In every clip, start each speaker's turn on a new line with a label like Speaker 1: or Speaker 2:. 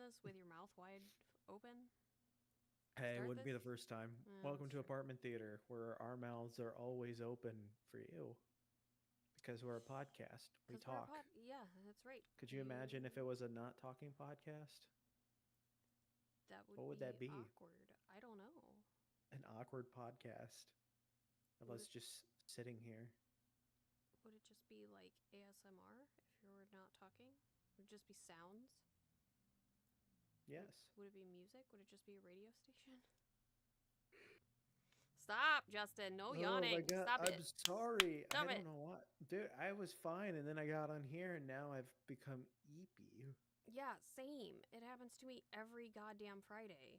Speaker 1: us with your mouth wide open?
Speaker 2: Hey, it
Speaker 1: Start
Speaker 2: wouldn't be the
Speaker 1: this?
Speaker 2: first time. Welcome
Speaker 1: That's
Speaker 2: to
Speaker 1: true.
Speaker 2: Apartment Theater, where our mouths are always open for you because we're a podcast. We
Speaker 1: Because we're a
Speaker 2: talk.
Speaker 1: pod. Yeah, that's right.
Speaker 2: Could you
Speaker 1: You.
Speaker 2: imagine if it was a not talking podcast?
Speaker 1: That would
Speaker 2: What would
Speaker 1: be
Speaker 2: that be?
Speaker 1: awkward. I don't know.
Speaker 2: An awkward podcast of
Speaker 1: Would
Speaker 2: us
Speaker 1: it
Speaker 2: just sitting here.
Speaker 1: would it just be like ASMR if you were not talking? Would it just be sounds? Would
Speaker 2: Yes.
Speaker 1: would it be music? Would it just be a radio station? Stop, Justin. No
Speaker 2: Oh my
Speaker 1: yawning.
Speaker 2: god,
Speaker 1: Stop
Speaker 2: I'm
Speaker 1: it.
Speaker 2: sorry. I
Speaker 1: Stop
Speaker 2: don't
Speaker 1: it.
Speaker 2: know what. Dude, I was fine and then I got on here and now I've become eepy.
Speaker 1: Yeah, same. It happens to me every goddamn Friday.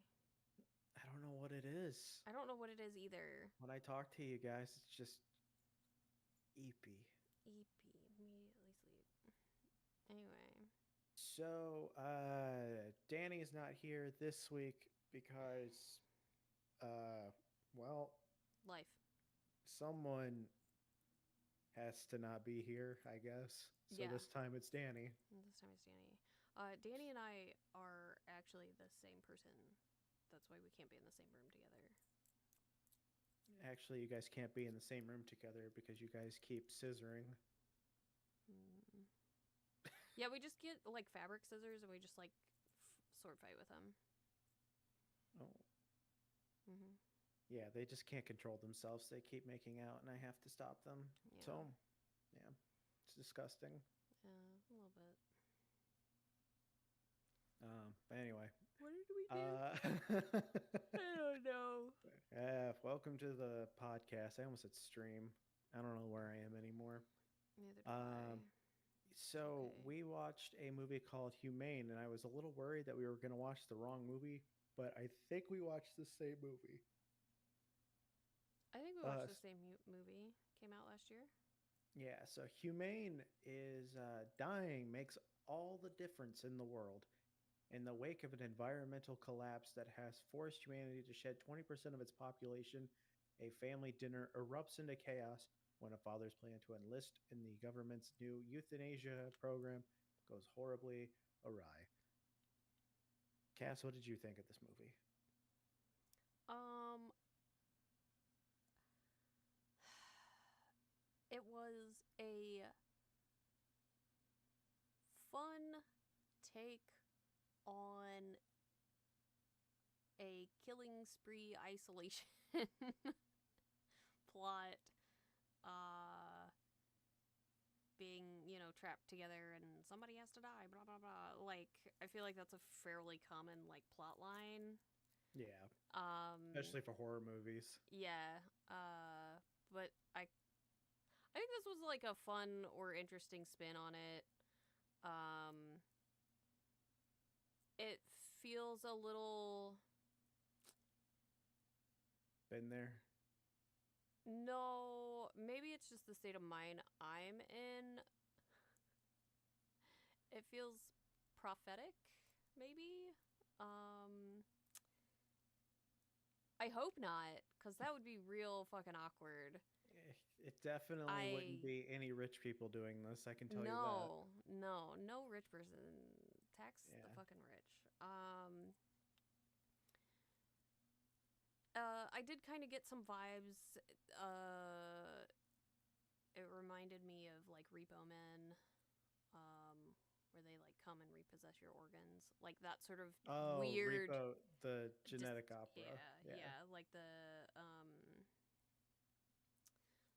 Speaker 2: I don't know what it is.
Speaker 1: I don't know what it is either.
Speaker 2: When I talk to you guys, it's just eepy.
Speaker 1: EP, immediately sleep. Anyway,
Speaker 2: So, Danny's not here this week because, uh, well,
Speaker 1: life.
Speaker 2: someone has to not be here, I guess. So
Speaker 1: Yeah,
Speaker 2: this time it's Danny.
Speaker 1: this time it's Danny. Danny and I are actually the same person. That's why we can't be in the same room together.
Speaker 2: Actually, you guys can't be in the same room together because you guys keep scissoring.
Speaker 1: Mm. Yeah, we just get like fabric scissors and we just like sword fight with them.
Speaker 2: Oh,
Speaker 1: Mm-hmm.
Speaker 2: yeah, they just can't control themselves. They keep making out, and I have to stop them.
Speaker 1: Yeah,
Speaker 2: So, yeah, it's disgusting.
Speaker 1: yeah, a little bit.
Speaker 2: But anyway,
Speaker 1: What did we do?
Speaker 2: uh,
Speaker 1: I don't know.
Speaker 2: welcome to the podcast. I almost said stream. I don't know where I am anymore.
Speaker 1: Neither do I.
Speaker 2: Um,
Speaker 1: It's
Speaker 2: so
Speaker 1: okay.
Speaker 2: we watched a movie called Humane, and I was a little worried that we were going to watch the wrong movie, but I think we watched the same movie.
Speaker 1: I think we watched
Speaker 2: Uh,
Speaker 1: the same movie. Came out last year.
Speaker 2: yeah. So Humane is dying makes all the difference in the world. In the wake of an environmental collapse that has forced humanity to shed 20% of its population, a family dinner erupts into chaos when a father's plan to enlist in the government's new euthanasia program goes horribly awry. Cass, what did you think of this movie?
Speaker 1: Um, it was a fun take on a killing spree isolation plot. Uh, being, trapped together and somebody has to die, blah, blah, blah. Like, I feel like that's a fairly common, like, plot line.
Speaker 2: Yeah,
Speaker 1: Um,
Speaker 2: especially for horror movies.
Speaker 1: yeah. But I think this was, like, a fun or interesting spin on it. Um, it feels a little.
Speaker 2: Been there.
Speaker 1: No, maybe it's just the state of mind I'm in. It feels prophetic, maybe. Um, I hope not, because that would be real fucking awkward.
Speaker 2: It definitely wouldn't
Speaker 1: I.
Speaker 2: be any rich people doing this, I can tell you that.
Speaker 1: No, no, no rich person. Tax the
Speaker 2: Yeah.
Speaker 1: fucking rich. I did kind of get some vibes. Uh, it reminded me of like Repo Men, where they like come and repossess your organs, like that sort of
Speaker 2: Oh,
Speaker 1: weird.
Speaker 2: Repo, the
Speaker 1: Just
Speaker 2: genetic
Speaker 1: yeah,
Speaker 2: opera. Yeah.
Speaker 1: yeah, like the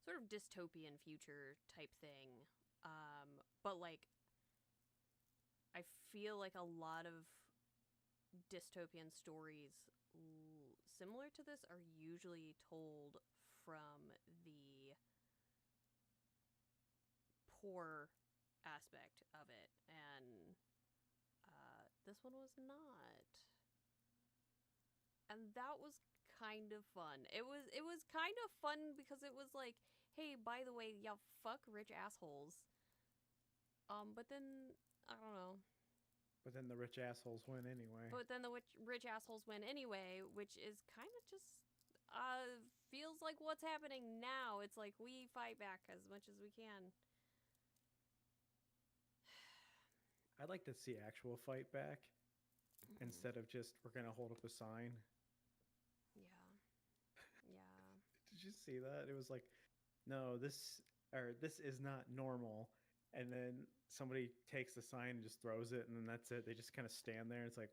Speaker 1: sort of dystopian future type thing. But like I feel like a lot of dystopian stories similar to this are usually told from the poor aspect of it, and this one was not. And that was kind of fun. It was kind of fun because it was like, hey, by the way, yeah, fuck rich assholes. But then I don't know.
Speaker 2: But then the rich assholes win anyway.
Speaker 1: But then the rich assholes win anyway, which is kind of just uh feels like what's happening now. It's like we fight back as much as we can.
Speaker 2: I'd like to see actual fight back.
Speaker 1: Mhm.
Speaker 2: instead of just we're gonna hold up a sign.
Speaker 1: Yeah. Yeah.
Speaker 2: Did you see that? It was like, no, this is not normal. And then somebody takes the sign and just throws it, and then that's it. They just kind of stand there. It's like,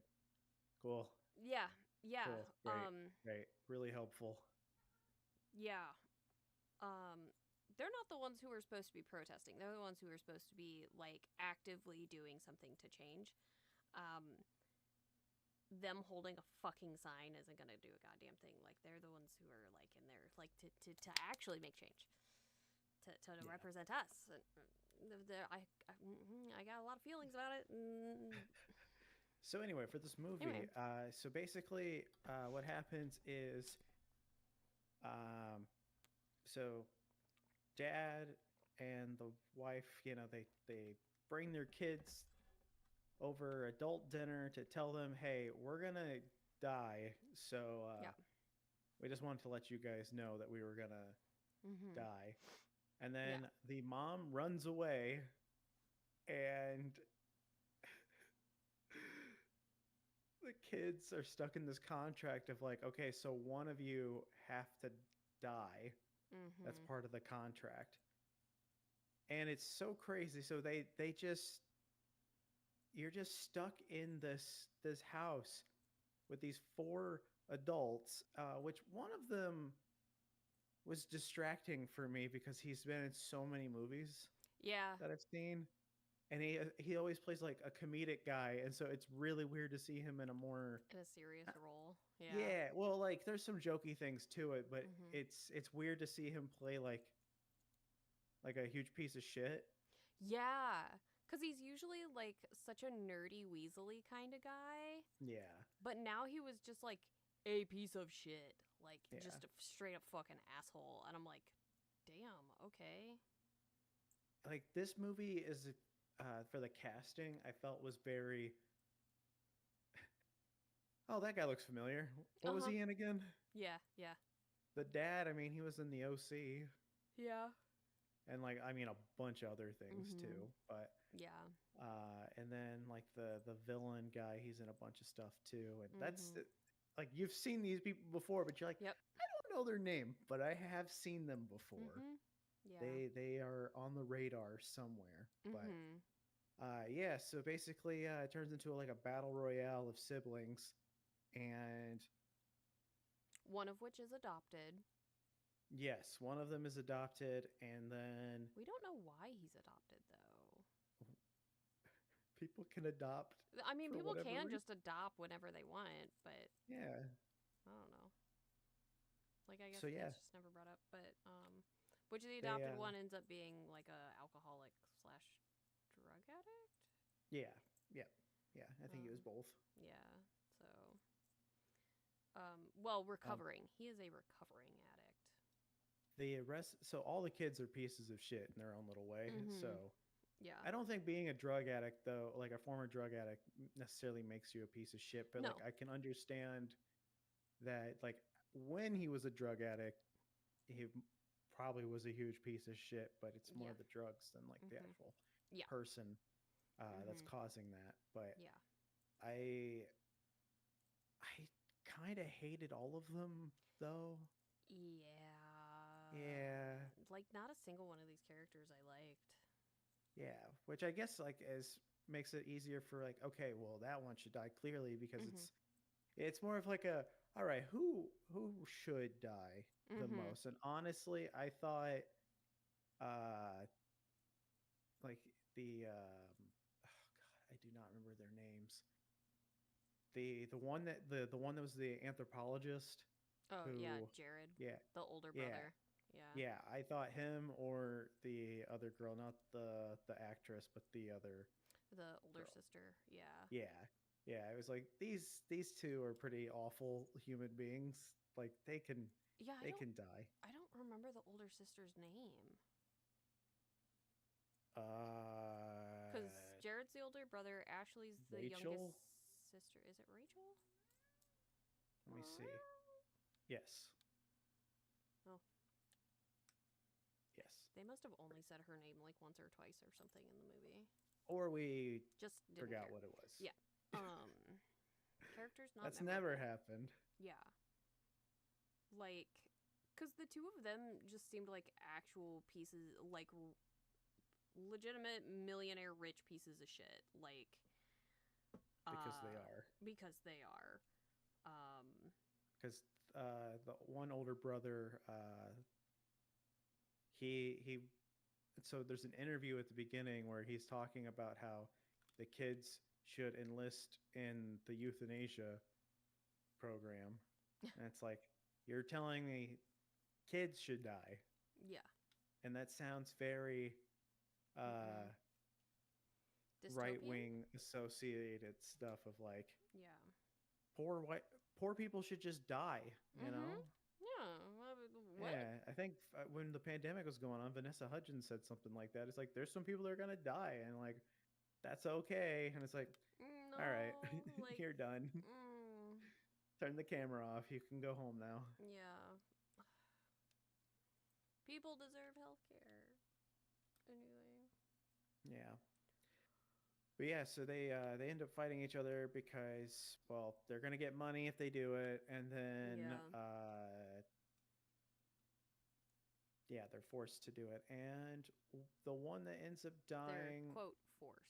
Speaker 2: cool,
Speaker 1: Yeah. Yeah.
Speaker 2: cool, great, great, really helpful.
Speaker 1: Yeah. Um they're not the ones who are supposed to be protesting. They're the ones who are supposed to be like actively doing something to change. Um them holding a fucking sign isn't gonna do a goddamn thing. Like they're the ones who are like in there like to actually make change. To
Speaker 2: Yeah.
Speaker 1: represent us. I got a lot of feelings about it.
Speaker 2: So anyway, for this movie,
Speaker 1: Anyway.
Speaker 2: so basically, what happens is, um, so dad and the wife, they bring their kids over adult dinner to tell them, hey, we're gonna die. So
Speaker 1: Yeah.
Speaker 2: we just wanted to let you guys know that we were gonna
Speaker 1: Mm-hmm.
Speaker 2: die. And
Speaker 1: Yeah.
Speaker 2: then the mom runs away, and the kids are stuck in this contract of like, okay, so one of you have to die. That's
Speaker 1: Mm-hmm.
Speaker 2: part of the contract. And it's so crazy. So they just you're just stuck in this house with these four adults, which one of them was distracting for me because he's been in so many movies
Speaker 1: Yeah.
Speaker 2: that I've seen, and he always plays like a comedic guy, and so it's really weird to see him in a more
Speaker 1: In a serious
Speaker 2: uh,
Speaker 1: role. Yeah.
Speaker 2: yeah, well, like there's some jokey things to it, but
Speaker 1: Mm-hmm.
Speaker 2: it's weird to see him play like a huge piece of shit.
Speaker 1: Yeah. Because he's usually like such a nerdy, weaselly kind of guy.
Speaker 2: Yeah,
Speaker 1: But now he was just like a piece of shit. Like
Speaker 2: yeah.
Speaker 1: just a straight up fucking asshole. And I'm like, damn, okay.
Speaker 2: Like this movie is for the casting, I felt was very. Oh, that guy looks familiar.
Speaker 1: Uh
Speaker 2: What was
Speaker 1: huh.
Speaker 2: he in again?
Speaker 1: Yeah. Yeah.
Speaker 2: The dad. I mean, he was in the OC,
Speaker 1: Yeah.
Speaker 2: and like I mean a bunch of other things
Speaker 1: Mm-hmm.
Speaker 2: too. But
Speaker 1: Yeah.
Speaker 2: and then like the villain guy, he's in a bunch of stuff too. And that's
Speaker 1: Mm-hmm.
Speaker 2: like you've seen these people before, but you're like,
Speaker 1: Yep.
Speaker 2: I don't know their name, but I have seen them before.
Speaker 1: Mm-hmm. Yeah.
Speaker 2: They are on the radar somewhere. But
Speaker 1: Mm-hmm.
Speaker 2: yeah, so basically, it turns into like a battle royale of siblings, and
Speaker 1: One of which is adopted.
Speaker 2: yes, one of them is adopted, and then
Speaker 1: We don't know why he's adopted, though.
Speaker 2: people can adopt
Speaker 1: I mean,
Speaker 2: for
Speaker 1: people
Speaker 2: whatever
Speaker 1: can
Speaker 2: reason.
Speaker 1: just adopt whenever they want, but
Speaker 2: Yeah.
Speaker 1: I don't know. Like, I guess
Speaker 2: So yeah,
Speaker 1: that's just never brought up. But which the
Speaker 2: they
Speaker 1: adopted one ends up being like a alcoholic slash drug addict.
Speaker 2: yeah, yeah, yeah. I think it was
Speaker 1: Um,
Speaker 2: both.
Speaker 1: yeah. So, well,
Speaker 2: Um,
Speaker 1: recovering. He is a recovering addict.
Speaker 2: the rest, so all the kids are pieces of shit in their own little way.
Speaker 1: Mm-hmm.
Speaker 2: So
Speaker 1: Yeah.
Speaker 2: I don't think being a drug addict, though, like a former drug addict, necessarily makes you a piece of shit. But like
Speaker 1: No.
Speaker 2: I can understand that, like when he was a drug addict, he probably was a huge piece of shit. But it's more
Speaker 1: Yeah.
Speaker 2: the drugs than like the
Speaker 1: Mm-hmm.
Speaker 2: actual
Speaker 1: Yeah.
Speaker 2: person that's
Speaker 1: Mm-hmm.
Speaker 2: causing that. But
Speaker 1: Yeah.
Speaker 2: I I kind of hated all of them, though.
Speaker 1: Yeah.
Speaker 2: Yeah,
Speaker 1: Like, not a single one of these characters I liked.
Speaker 2: yeah. Which I guess like is makes it easier for like, okay, well that one should die clearly because
Speaker 1: Mm-hmm.
Speaker 2: it's more of like a all right, who should die the
Speaker 1: Mm-hmm.
Speaker 2: most? And honestly, I thought uh like oh god, I do not remember their names. The one that was the anthropologist
Speaker 1: Oh, yeah,
Speaker 2: who
Speaker 1: Jared,
Speaker 2: yeah,
Speaker 1: the older
Speaker 2: yeah.
Speaker 1: brother. Yeah.
Speaker 2: Yeah, I thought him or the other girl, not the actress, but the other
Speaker 1: The older
Speaker 2: girl.
Speaker 1: sister. Yeah.
Speaker 2: Yeah. Yeah, I was like these two are pretty awful human beings. Like
Speaker 1: Yeah,
Speaker 2: they can die.
Speaker 1: I don't remember the older sister's name. Cuz
Speaker 2: Uh
Speaker 1: Jared's the older brother, Ashley's the youngest
Speaker 2: Rachel,
Speaker 1: sister. Is it Rachel?
Speaker 2: let me see. Yes.
Speaker 1: Oh,
Speaker 2: Yes.
Speaker 1: they must have only said her name like once or twice or something in the movie.
Speaker 2: Or we
Speaker 1: Just didn't
Speaker 2: forgot
Speaker 1: care.
Speaker 2: what it was.
Speaker 1: Yeah. Um characters, not
Speaker 2: That's never
Speaker 1: memorable.
Speaker 2: happened.
Speaker 1: Yeah. Like, because the two of them just seemed like actual pieces, like legitimate millionaire rich pieces of shit. Like,
Speaker 2: Because they
Speaker 1: uh,
Speaker 2: are.
Speaker 1: because they are. Um,
Speaker 2: Because the one older brother, he so there's an interview at the beginning where he's talking about how the kids should enlist in the euthanasia program. And it's like, you're telling me kids should die.
Speaker 1: yeah.
Speaker 2: And that sounds very
Speaker 1: Mm-hmm.
Speaker 2: right
Speaker 1: Dystopian?
Speaker 2: wing associated stuff of like
Speaker 1: Yeah.
Speaker 2: poor white poor people should just die, you
Speaker 1: Mm-hmm.
Speaker 2: know?
Speaker 1: Yeah. What?
Speaker 2: Yeah, I think when the pandemic was going on, Vanessa Hudgens said something like that. It's like there's some people that are gonna die, and like that's okay. And it's like, all right,
Speaker 1: No, like,
Speaker 2: you're done.
Speaker 1: mm,
Speaker 2: Turn the camera off. You can go home now.
Speaker 1: yeah. People deserve health care. Anyway.
Speaker 2: Yeah, but yeah, so they end up fighting each other because well they're gonna get money if they do it, and then
Speaker 1: Yeah.
Speaker 2: yeah they're forced to do it, and the one that ends up
Speaker 1: They're,
Speaker 2: dying.
Speaker 1: quote, forced.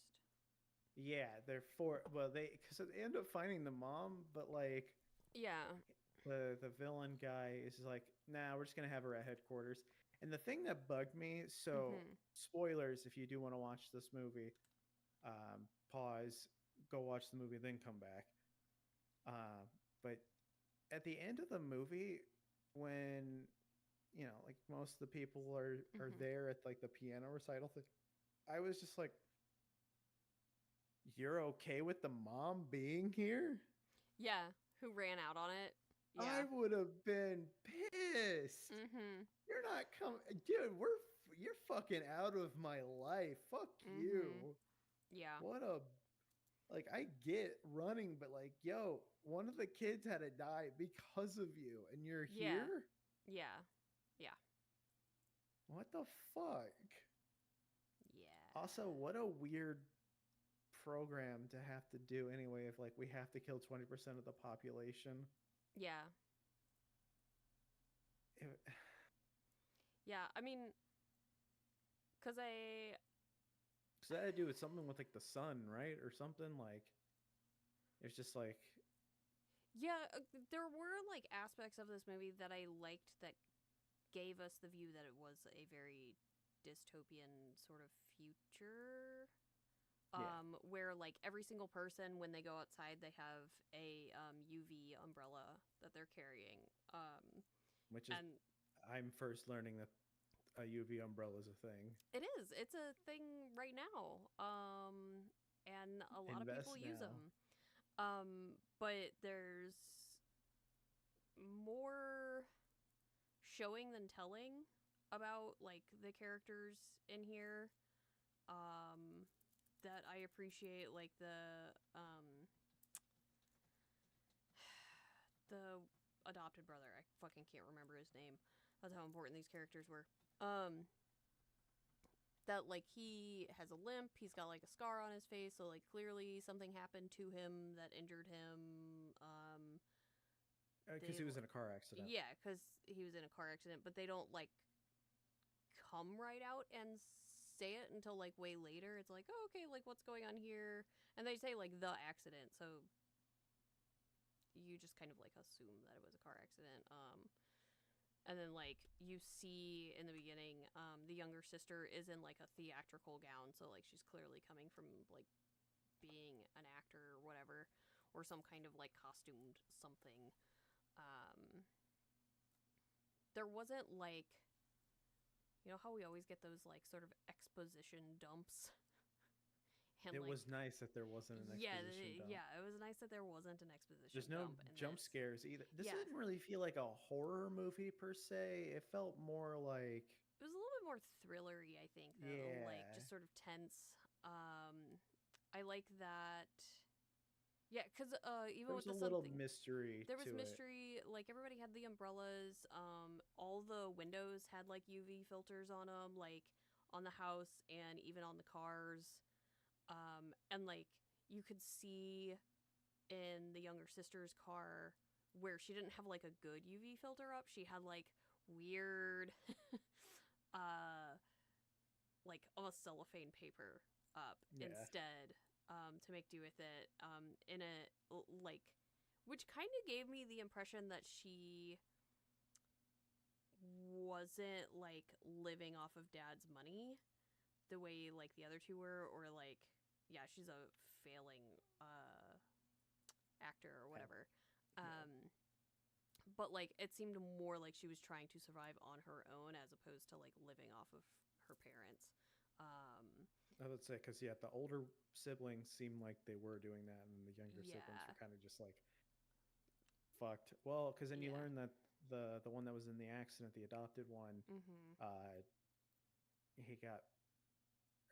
Speaker 2: Yeah, they're for well they because they end up finding the mom, but like
Speaker 1: Yeah.
Speaker 2: the villain guy is like, nah, we're just gonna have her at headquarters. And the thing that bugged me, so
Speaker 1: Mm-hmm.
Speaker 2: spoilers if you do want to watch this movie, pause, go watch the movie, then come back. Uh, but at the end of the movie, when like most of the people are
Speaker 1: Mm-hmm.
Speaker 2: there at like the piano recital thing, I was just like, you're okay with the mom being here?
Speaker 1: Yeah. Who ran out on it?
Speaker 2: I
Speaker 1: Yeah.
Speaker 2: would have been pissed.
Speaker 1: Mm-hmm.
Speaker 2: You're not coming, dude. You're fucking out of my life. Fuck
Speaker 1: Mm-hmm.
Speaker 2: you.
Speaker 1: Yeah.
Speaker 2: What a like. I get running, but like, yo, one of the kids had to die because of you, and you're
Speaker 1: Yeah.
Speaker 2: here.
Speaker 1: Yeah. Yeah.
Speaker 2: What the fuck? Also,
Speaker 1: Yeah.
Speaker 2: what a weird program to have to do anyway. If like we have to kill 20% of the population.
Speaker 1: Yeah.
Speaker 2: It,
Speaker 1: Yeah. I mean, because
Speaker 2: Cause that had to do with something with like the sun, right, or something like. It's just like
Speaker 1: yeah, there were like aspects of this movie that I liked that gave us the view that it was a very dystopian sort of future.
Speaker 2: yeah,
Speaker 1: Where like every single person when they go outside they have a UV umbrella that they're carrying.
Speaker 2: which is
Speaker 1: And
Speaker 2: I'm first learning that a UV umbrella is a thing.
Speaker 1: it is. It's a thing right now. And a lot of people
Speaker 2: Invest
Speaker 1: use
Speaker 2: now.
Speaker 1: them. But there's more showing than telling about like the characters in here. Um, that I appreciate, like the adopted brother. I fucking can't remember his name. That's how important these characters were. Um, that like he has a limp, he's got like a scar on his face, so like clearly something happened to him that injured him.
Speaker 2: Because
Speaker 1: They
Speaker 2: he was in a car accident.
Speaker 1: yeah, because he was in a car accident, but they don't like come right out and say it until like way later. It's like, oh, okay, like what's going on here? And they say like the accident, so you just kind of like assume that it was a car accident. And then like you see in the beginning, the younger sister is in like a theatrical gown, so like she's clearly coming from like being an actor or whatever, or some kind of like costumed something. Um, there wasn't like, you know how we always get those like sort of exposition dumps and
Speaker 2: It
Speaker 1: like
Speaker 2: was nice that there wasn't an
Speaker 1: yeah,
Speaker 2: exposition dump.
Speaker 1: yeah, it was nice that there wasn't an exposition
Speaker 2: There's no
Speaker 1: dump in
Speaker 2: jump
Speaker 1: this.
Speaker 2: scares either. This
Speaker 1: Yeah,
Speaker 2: didn't really feel like a horror movie per se. It felt more like,
Speaker 1: it was a little bit more thrillery, I think, though, like
Speaker 2: yeah,
Speaker 1: just sort of tense. I like that. Yeah, because even
Speaker 2: there
Speaker 1: with
Speaker 2: was a
Speaker 1: the
Speaker 2: little
Speaker 1: something,
Speaker 2: mystery
Speaker 1: there was
Speaker 2: to it.
Speaker 1: mystery. Like everybody had the umbrellas. All the windows had like UV filters on them, like on the house and even on the cars. And like you could see in the younger sister's car where she didn't have like a good UV filter up. She had like weird uh like almost cellophane paper up
Speaker 2: Yeah.
Speaker 1: instead, to make do with it, in a like, which kind of gave me the impression that she wasn't like living off of dad's money the way like the other two were, or like, yeah, she's a failing actor or
Speaker 2: Yeah.
Speaker 1: whatever.
Speaker 2: Yeah.
Speaker 1: But like it seemed more like she was trying to survive on her own as opposed to like living off of her parents. um
Speaker 2: I would say because yeah, the older siblings seemed like they were doing that, and the younger siblings
Speaker 1: yeah,
Speaker 2: were kind of just like fucked. Well, because then you
Speaker 1: yeah.
Speaker 2: learn that the one that was in the accident, the adopted one,
Speaker 1: Mhm.
Speaker 2: uh, he got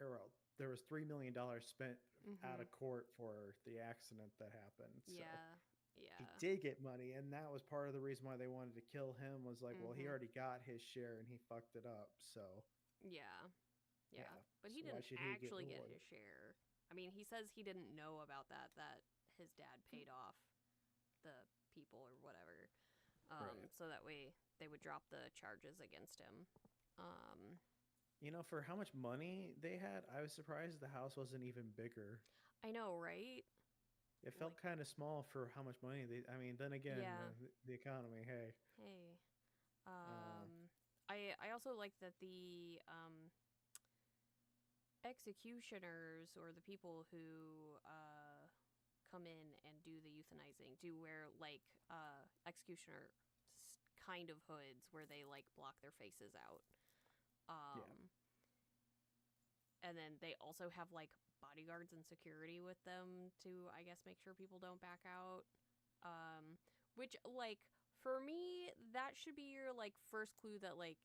Speaker 2: or there was $3 million spent out
Speaker 1: Mhm.
Speaker 2: of court for the accident that happened. So
Speaker 1: Yeah.
Speaker 2: he
Speaker 1: Yeah.
Speaker 2: did get money, and that was part of the reason why they wanted to kill him. Was like, well, he
Speaker 1: Mhm.
Speaker 2: already got his share, and he fucked it up. So
Speaker 1: Yeah.
Speaker 2: yeah,
Speaker 1: Yeah. But he
Speaker 2: so why
Speaker 1: didn't
Speaker 2: should he get
Speaker 1: actually get
Speaker 2: rewarded?
Speaker 1: his share. I mean, he says he didn't know about that his dad paid off the people or whatever.
Speaker 2: Right.
Speaker 1: So that way they would drop the charges against him. Um
Speaker 2: For how much money they had, I was surprised the house wasn't even bigger.
Speaker 1: I know, right?
Speaker 2: It
Speaker 1: Like,
Speaker 2: felt kind of small for how much money they. I mean, then again,
Speaker 1: yeah.
Speaker 2: the economy. Hey,
Speaker 1: Hey.
Speaker 2: uh,
Speaker 1: I also like that the executioners, or the people who come in and do the euthanizing, do wear like executioner kind of hoods where they like block their faces out.
Speaker 2: yeah,
Speaker 1: Um, and then they also have like bodyguards and security with them to, I guess, make sure people don't back out. Um, which like for me that should be your like first clue that like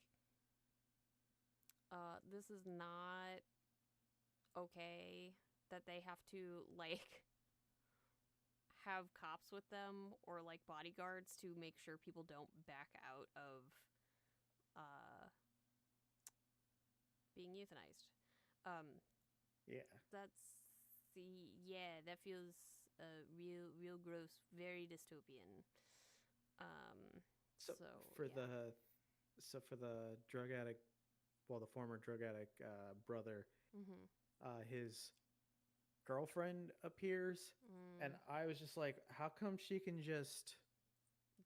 Speaker 1: this is not okay, that they have to like have cops with them or like bodyguards to make sure people don't back out of uh, being euthanized. Um,
Speaker 2: yeah.
Speaker 1: that's yeah, that feels real gross, very dystopian. Um,
Speaker 2: So
Speaker 1: so
Speaker 2: for
Speaker 1: yeah.
Speaker 2: the drug addict, well, the former drug addict brother,
Speaker 1: Mhm.
Speaker 2: his girlfriend appears, and
Speaker 1: Mm,
Speaker 2: I was just like, how come she can just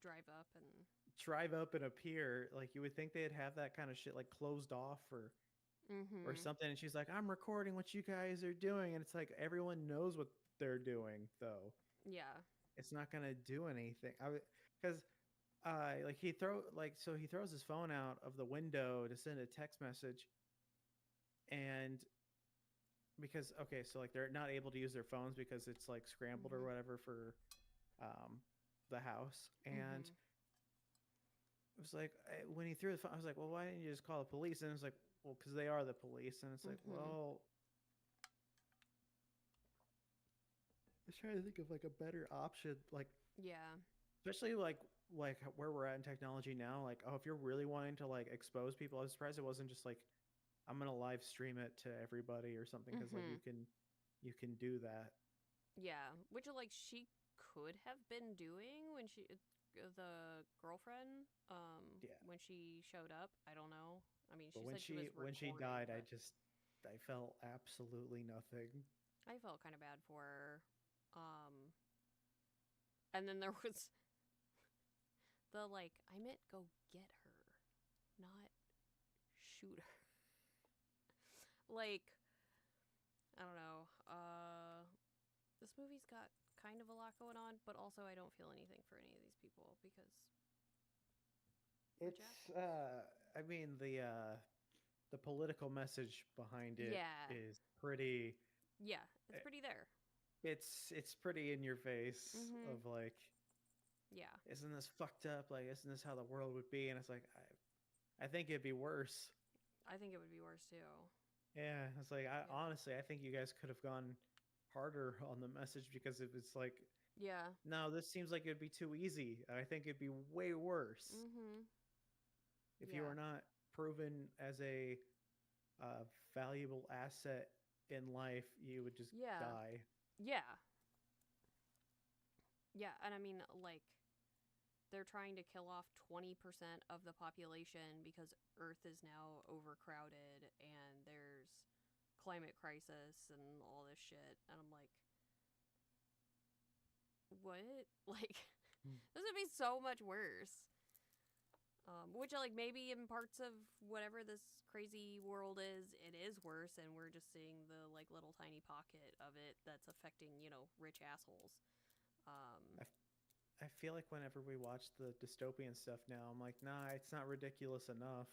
Speaker 1: drive up and.
Speaker 2: drive up and appear? Like you would think they'd have that kind of shit like closed off or
Speaker 1: Mhm.
Speaker 2: something. And she's like, I'm recording what you guys are doing, and it's like everyone knows what they're doing though.
Speaker 1: Yeah.
Speaker 2: It's not gonna do anything. Because like he throws his phone out of the window to send a text message, and because okay, so like they're not able to use their phones because it's like scrambled or
Speaker 1: Mhm.
Speaker 2: whatever for um the house. And
Speaker 1: Mhm.
Speaker 2: it was like when he threw the phone, I was like, well, why didn't you just call the police? And it's like, well, because they are the police. And it's like,
Speaker 1: Mhm.
Speaker 2: well, I was trying to think of like a better option, like
Speaker 1: Yeah.
Speaker 2: especially like where we're at in technology now. Like, oh, if you're really wanting to like expose people, I was surprised it wasn't just like I'm gonna live stream it to everybody or something, because like
Speaker 1: Mhm.
Speaker 2: you can do that.
Speaker 1: Yeah, which like she could have been doing when she the girlfriend
Speaker 2: Yeah,
Speaker 1: when she showed up. I don't know. I mean,
Speaker 2: but
Speaker 1: she said she was
Speaker 2: when she
Speaker 1: recording,
Speaker 2: died,
Speaker 1: but
Speaker 2: I felt absolutely nothing.
Speaker 1: I felt kind of bad for her. Um and then there was the like I meant go get her, not shoot her. Like I don't know. This movie's got kind of a lot going on, but also I don't feel anything for any of these people because rich
Speaker 2: It's
Speaker 1: assholes.
Speaker 2: I mean the political message behind it
Speaker 1: Yeah.
Speaker 2: is pretty
Speaker 1: Yeah, it's
Speaker 2: eh,
Speaker 1: pretty there.
Speaker 2: it's pretty in your face
Speaker 1: Mhm.
Speaker 2: of like,
Speaker 1: Yeah.
Speaker 2: isn't this fucked up? Like, isn't this how the world would be? And it's like I think it'd be worse.
Speaker 1: I think it would be worse too.
Speaker 2: Yeah, it's like
Speaker 1: Yeah.
Speaker 2: honestly, I think you guys could have gone harder on the message, because if it's like,
Speaker 1: Yeah.
Speaker 2: no, this seems like it'd be too easy. I think it'd be way worse
Speaker 1: Mhm.
Speaker 2: if you
Speaker 1: Yeah.
Speaker 2: are not proven as a valuable asset in life. You would just
Speaker 1: Yeah.
Speaker 2: die.
Speaker 1: Yeah. Yeah, and I mean, like, they're trying to kill off 20% of the population because Earth is now overcrowded and there's climate crisis and all this shit. And I'm like, what? Like, this would be so much worse. Which, like, maybe in parts of whatever this crazy world is, it is worse, and we're just seeing the, like, little tiny pocket of it that's affecting, rich assholes. Um,
Speaker 2: I, I feel like whenever we watch the dystopian stuff now, I'm like, nah, it's not ridiculous enough.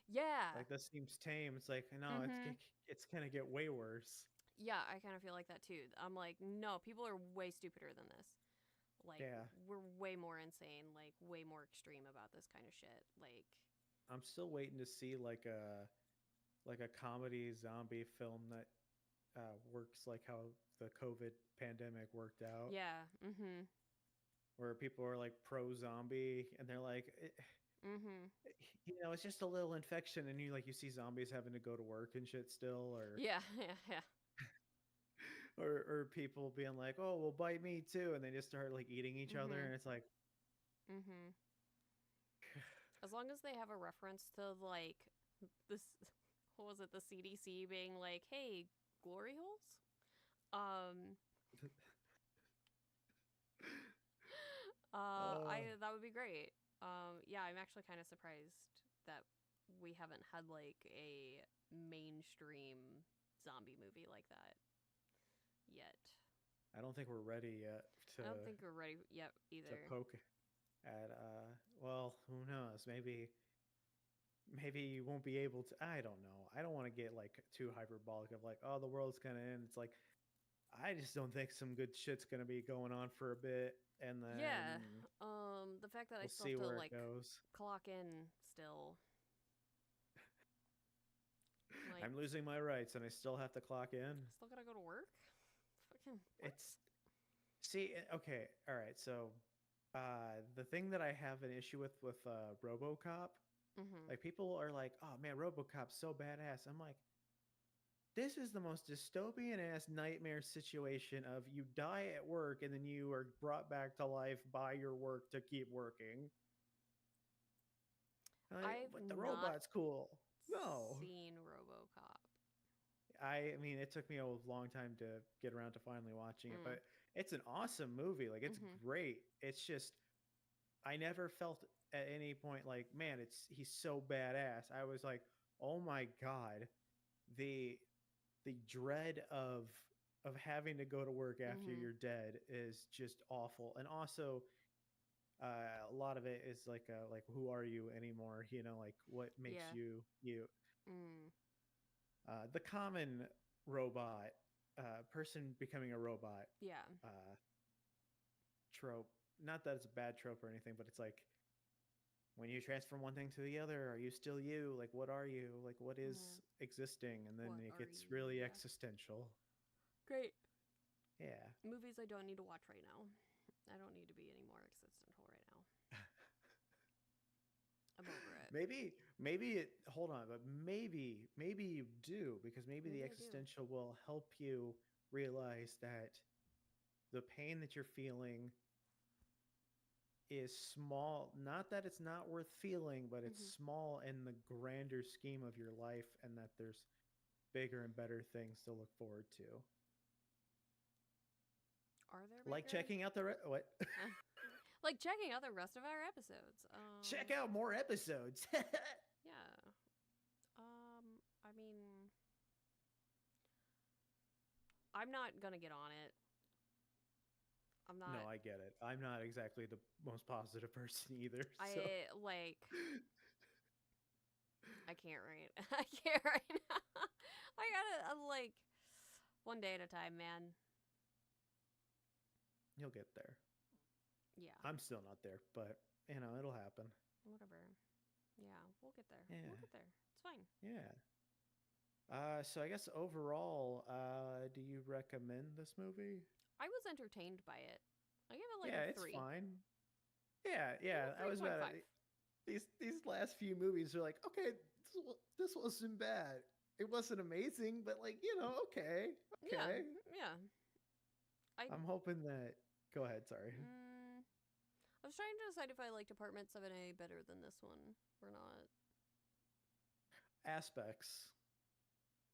Speaker 1: yeah.
Speaker 2: Like this seems tame. It's like, no,
Speaker 1: Mm-hmm.
Speaker 2: it's gonna get way worse.
Speaker 1: Yeah, I kind of feel like that too. I'm like, no, people are way stupider than this. Like,
Speaker 2: Yeah,
Speaker 1: we're way more insane, like, way more extreme about this kind of shit. Like,
Speaker 2: I'm still waiting to see like a comedy zombie film that works like how the COVID pandemic worked out,
Speaker 1: yeah, mm-hmm,
Speaker 2: where people are like pro zombie and they're like,
Speaker 1: mm-hmm.
Speaker 2: it's just a little infection, and you see zombies having to go to work and shit still, or
Speaker 1: Yeah, yeah, yeah.
Speaker 2: or people being like, oh, well, bite me too, and they just start like eating each other,
Speaker 1: Mm-hmm,
Speaker 2: and it's like,
Speaker 1: mm-hmm. As long as they have a reference to, like, this, what was it, the CDC being like, hey, glory holes? Um,
Speaker 2: oh,
Speaker 1: that would be great. Yeah, I'm actually kind of surprised that we haven't had, like, a mainstream zombie movie like that yet.
Speaker 2: I don't think we're ready yet
Speaker 1: I don't
Speaker 2: to
Speaker 1: think we're ready yet either.
Speaker 2: poke at well, who knows, maybe you won't be able to. I don't know. I don't want to get like too hyperbolic of like, oh, the world's gonna end. It's like, I just don't think some good shit's gonna be going on for a bit, and
Speaker 1: Yeah.
Speaker 2: then
Speaker 1: The fact that I
Speaker 2: we'll
Speaker 1: still have
Speaker 2: see
Speaker 1: to,
Speaker 2: where it
Speaker 1: like,
Speaker 2: goes.
Speaker 1: clock in still, like,
Speaker 2: I'm losing my rights and I still have to clock in.
Speaker 1: still gotta go to work. Fucking what?
Speaker 2: It's see, okay, all right. So, the thing that I have an issue with RoboCop,
Speaker 1: Mm-hmm.
Speaker 2: like people are like, "Oh man, RoboCop's so badass." I'm like, this is the most dystopian ass nightmare situation of you die at work and then you are brought back to life by your work to keep working. Like,
Speaker 1: I've
Speaker 2: but the
Speaker 1: not
Speaker 2: robot's cool. No.
Speaker 1: seen RoboCop.
Speaker 2: I mean, it took me a long time to get around to finally watching it,
Speaker 1: Mm.
Speaker 2: but it's an awesome movie. Like it's
Speaker 1: Mm-hmm.
Speaker 2: great. It's just I never felt at any point like, man, he's so badass. I was like, oh my god, the the dread of having to go to work after
Speaker 1: Mm-hmm.
Speaker 2: you're dead is just awful. And also, a lot of it is like who are you anymore? Like what makes
Speaker 1: Yeah.
Speaker 2: you you.
Speaker 1: Mm.
Speaker 2: The common robot person becoming a robot
Speaker 1: Yeah.
Speaker 2: uh, trope. Not that it's a bad trope or anything, but it's like when you transform one thing to the other, are you still you? Like, what are you? Like, what
Speaker 1: Yeah.
Speaker 2: is existing? And then
Speaker 1: What
Speaker 2: it
Speaker 1: are
Speaker 2: gets
Speaker 1: you?
Speaker 2: really
Speaker 1: Yeah.
Speaker 2: existential.
Speaker 1: Great.
Speaker 2: Yeah.
Speaker 1: Movies I don't need to watch right now. I don't need to be any more existential right now. I'm over it.
Speaker 2: maybe it, hold on, but maybe you do, because maybe the
Speaker 1: Maybe I do.
Speaker 2: existential will help you realize that the pain that you're feeling is small. Not that it's not worth feeling, but it's
Speaker 1: Mm-hmm.
Speaker 2: small in the grander scheme of your life, and that there's bigger and better things to look forward to.
Speaker 1: Are there
Speaker 2: Like
Speaker 1: bigger?
Speaker 2: checking out what?
Speaker 1: Like checking out the rest of our episodes.
Speaker 2: Check out more episodes.
Speaker 1: Yeah. I mean, I'm not gonna get on it. I'm
Speaker 2: No,
Speaker 1: not.
Speaker 2: I get it. I'm not exactly the most positive person either, so
Speaker 1: I like. I can't right. I can't right now. I gotta like one day at a time, man.
Speaker 2: you'll get there.
Speaker 1: Yeah.
Speaker 2: I'm still not there, but it'll happen.
Speaker 1: Whatever. Yeah, we'll get there. We'll
Speaker 2: Yeah.
Speaker 1: get there. It's fine.
Speaker 2: Yeah. So I guess overall, do you recommend this movie?
Speaker 1: I was entertained by it. I give it like
Speaker 2: Yeah,
Speaker 1: a
Speaker 2: it's
Speaker 1: 3.
Speaker 2: fine. Yeah,
Speaker 1: Like
Speaker 2: yeah.
Speaker 1: a
Speaker 2: I was about
Speaker 1: 3.5.
Speaker 2: these last few movies are like, okay, this wasn't bad. It wasn't amazing, but like, okay,
Speaker 1: Yeah.
Speaker 2: okay.
Speaker 1: Yeah. I
Speaker 2: I'm hoping that. Go ahead. Sorry.
Speaker 1: I was trying to decide if I liked Apartment 7A better than this one or not.
Speaker 2: Aspects.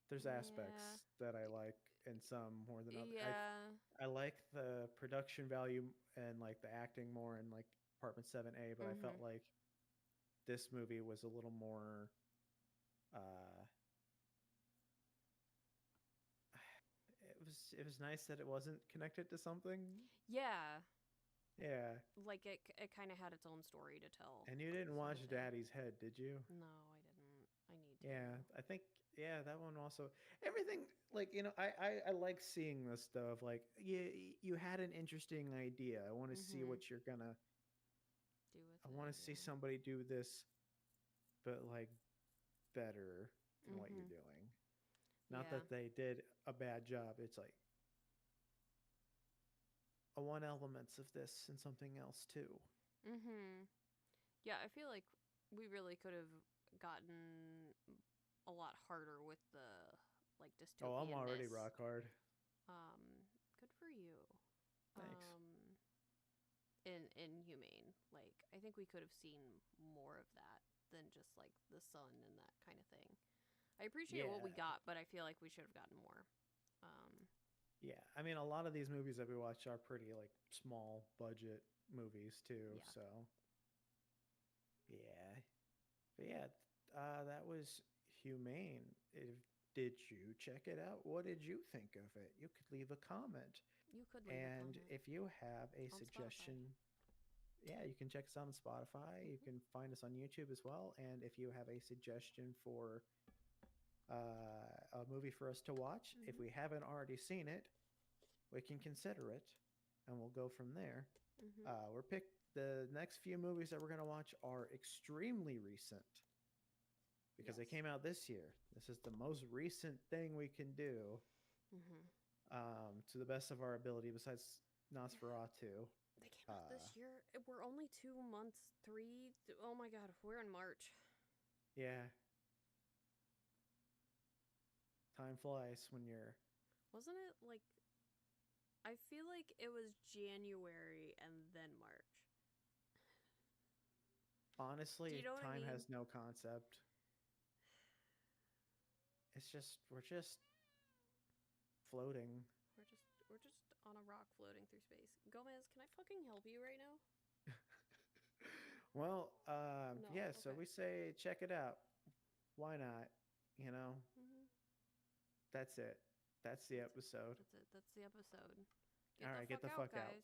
Speaker 2: There's
Speaker 1: Yeah.
Speaker 2: aspects that I like, and some more than other.
Speaker 1: Yeah.
Speaker 2: I like the production value and like the acting more in like Apartment 7A, but I felt
Speaker 1: Mhm.
Speaker 2: like this movie was a little more. Uh, it was nice that it wasn't connected to something.
Speaker 1: Yeah.
Speaker 2: Yeah,
Speaker 1: Like it kind of had its own story to tell,
Speaker 2: and you didn't
Speaker 1: sort of
Speaker 2: watch
Speaker 1: thing.
Speaker 2: Daddy's Head, did you?
Speaker 1: No, I didn't. I need
Speaker 2: Yeah,
Speaker 1: to.
Speaker 2: I think yeah, that one also. Everything like I like seeing this stuff. Like you had an interesting idea. I want to see
Speaker 1: Mhm.
Speaker 2: what you're gonna.
Speaker 1: Do with
Speaker 2: I want
Speaker 1: it.
Speaker 2: to see
Speaker 1: Yeah.
Speaker 2: somebody do this, but like better than what you're
Speaker 1: Mhm.
Speaker 2: doing. Not
Speaker 1: Yeah.
Speaker 2: that they did a bad job. It's like I want elements of this and something else too.
Speaker 1: Mhm. Yeah, I feel like we really could have gotten a lot harder with the like
Speaker 2: Oh, I'm already
Speaker 1: dystopianness.
Speaker 2: rock hard.
Speaker 1: Good for you.
Speaker 2: Thanks.
Speaker 1: In Humane, like I think we could have seen more of that than just like the sun and that kind of thing. I appreciate what we
Speaker 2: Yeah,
Speaker 1: got, but I feel like we should have gotten more. Um,
Speaker 2: yeah. I mean, a lot of these movies that we watch are pretty like small budget movies too.
Speaker 1: yeah.
Speaker 2: So yeah, but yeah, that was Humane. Did you check it out? What did you think of it? You could leave a comment.
Speaker 1: You could leave a
Speaker 2: And
Speaker 1: comment
Speaker 2: if you have a
Speaker 1: on Spotify.
Speaker 2: suggestion, yeah, you can check us out on Spotify. You
Speaker 1: Hmm.
Speaker 2: can find us on YouTube as well. And if you have a suggestion for a movie for us to watch, if
Speaker 1: Hmm.
Speaker 2: we haven't already seen it, we can consider it, and we'll go from there.
Speaker 1: Hmm.
Speaker 2: We're picked. The next few movies that we're gonna watch are extremely recent because they
Speaker 1: Yes.
Speaker 2: came out this year. This is the most recent thing we can do
Speaker 1: Hmm.
Speaker 2: to the best of our ability, besides Nosferatu.
Speaker 1: They came out
Speaker 2: Uh,
Speaker 1: this year. We're only 2 months, three. Oh my god, we're in March.
Speaker 2: yeah, time flies when you're.
Speaker 1: Wasn't it like. I feel like it was January and then March. Do you
Speaker 2: Honestly,
Speaker 1: know what I
Speaker 2: time
Speaker 1: mean?
Speaker 2: has no concept. It's just we're just floating.
Speaker 1: We're just on a rock floating through space. Gomez, can I fucking help you right now?
Speaker 2: Well,
Speaker 1: No.
Speaker 2: yeah. So
Speaker 1: Okay.
Speaker 2: we say check it out. Why not? You know,
Speaker 1: Hmm.
Speaker 2: that's it. That's the
Speaker 1: That's it.
Speaker 2: episode.
Speaker 1: That's it. That's the episode.
Speaker 2: All
Speaker 1: Get the
Speaker 2: right, get
Speaker 1: fuck
Speaker 2: the
Speaker 1: out,
Speaker 2: fuck out.
Speaker 1: guys.